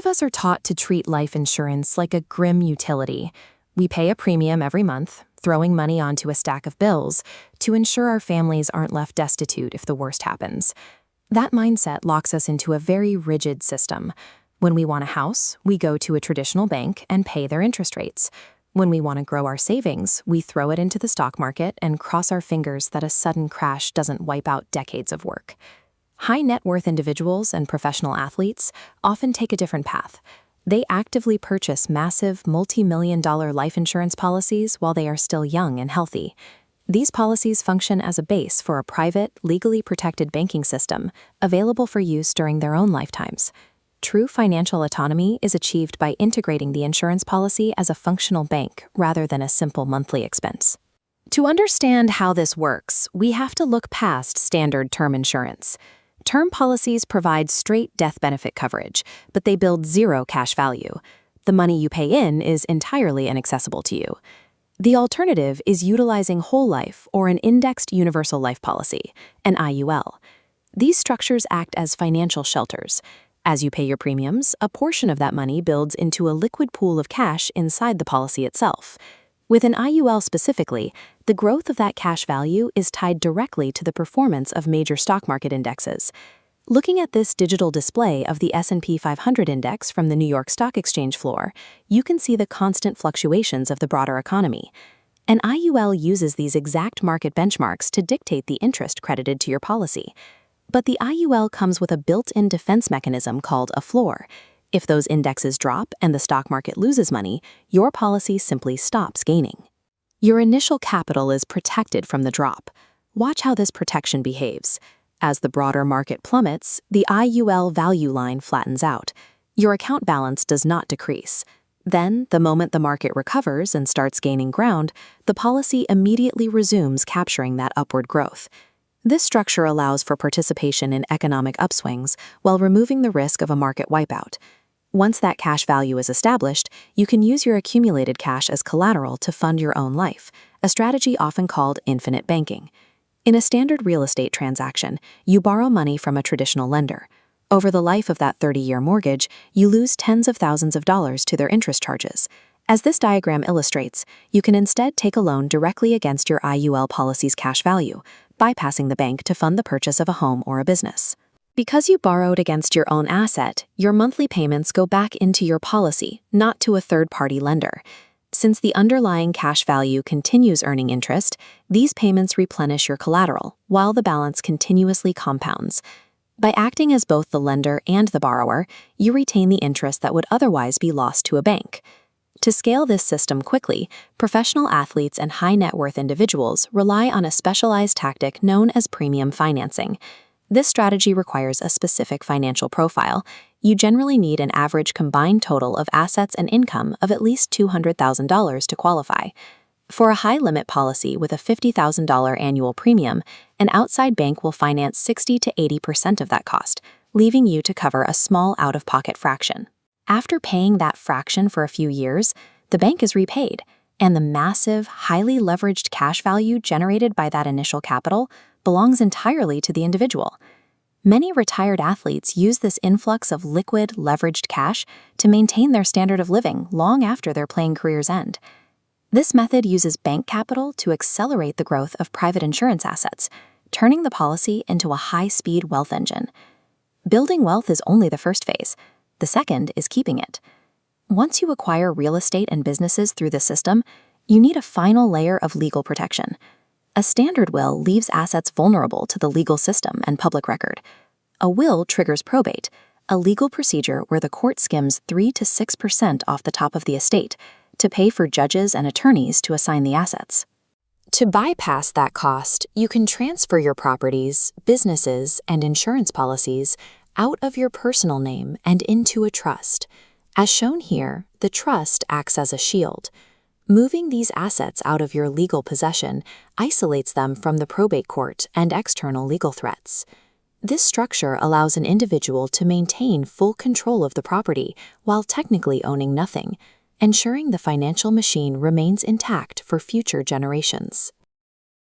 of us are taught to treat life insurance like a grim utility. We pay a premium every month, throwing money onto a stack of bills to ensure our families aren't left destitute if the worst happens. That mindset locks us into a very rigid system. When we want a house, we go to a traditional bank and pay their interest rates. When we want to grow our savings, we throw it into the stock market and cross our fingers that a sudden crash doesn't wipe out decades of work. High net worth individuals and professional athletes often take a different path. They actively purchase massive, multi-million-dollar life insurance policies while they are still young and healthy. These policies function as a base for a private, legally protected banking system available for use during their own lifetimes. True financial autonomy is achieved by integrating the insurance policy as a functional bank rather than a simple monthly expense. To understand how this works, we have to look past standard term insurance. Term policies provide straight death benefit coverage, but they build zero cash value. The money you pay in is entirely inaccessible to you. The alternative is utilizing whole life or an indexed universal life policy, an IUL. These structures act as financial shelters. As you pay your premiums, a portion of that money builds into a liquid pool of cash inside the policy itself. With an IUL specifically, the growth of that cash value is tied directly to the performance of major stock market indexes. Looking at this digital display of the S&P 500 index from the New York Stock Exchange floor, you can see the constant fluctuations of the broader economy. An IUL uses these exact market benchmarks to dictate the interest credited to your policy. But the IUL comes with a built-in defense mechanism called a floor. If those indexes drop and the stock market loses money, your policy simply stops gaining. Your initial capital is protected from the drop. Watch how this protection behaves. As the broader market plummets, the IUL value line flattens out. Your account balance does not decrease. Then, the moment the market recovers and starts gaining ground, the policy immediately resumes capturing that upward growth. This structure allows for participation in economic upswings while removing the risk of a market wipeout. Once that cash value is established, you can use your accumulated cash as collateral to fund your own life, a strategy often called infinite banking. In a standard real estate transaction, you borrow money from a traditional lender. Over the life of that 30-year mortgage, you lose tens of thousands of dollars to their interest charges. As this diagram illustrates, you can instead take a loan directly against your IUL policy's cash value, bypassing the bank to fund the purchase of a home or a business. Because you borrowed against your own asset, your monthly payments go back into your policy, not to a third-party lender. Since the underlying cash value continues earning interest, these payments replenish your collateral, while the balance continuously compounds. By acting as both the lender and the borrower, you retain the interest that would otherwise be lost to a bank. To scale this system quickly, professional athletes and high-net-worth individuals rely on a specialized tactic known as premium financing. This strategy requires a specific financial profile. You generally need an average combined total of assets and income of at least $200,000 to qualify. For a high-limit policy with a $50,000 annual premium, an outside bank will finance 60 to 80% of that cost, leaving you to cover a small out-of-pocket fraction. After paying that fraction for a few years, the bank is repaid, and the massive, highly leveraged cash value generated by that initial capital belongs entirely to the individual. Many retired athletes use this influx of liquid, leveraged cash to maintain their standard of living long after their playing careers end. This method uses bank capital to accelerate the growth of private insurance assets, turning the policy into a high-speed wealth engine. Building wealth is only the first phase. The second is keeping it. Once you acquire real estate and businesses through the system, you need a final layer of legal protection. A standard will leaves assets vulnerable to the legal system and public record. A will triggers probate, a legal procedure where the court skims 3 to 6% off the top of the estate to pay for judges and attorneys to assign the assets. To bypass that cost, you can transfer your properties, businesses, and insurance policies out of your personal name and into a trust. As shown here, the trust acts as a shield. Moving these assets out of your legal possession isolates them from the probate court and external legal threats. This structure allows an individual to maintain full control of the property while technically owning nothing, ensuring the financial machine remains intact for future generations.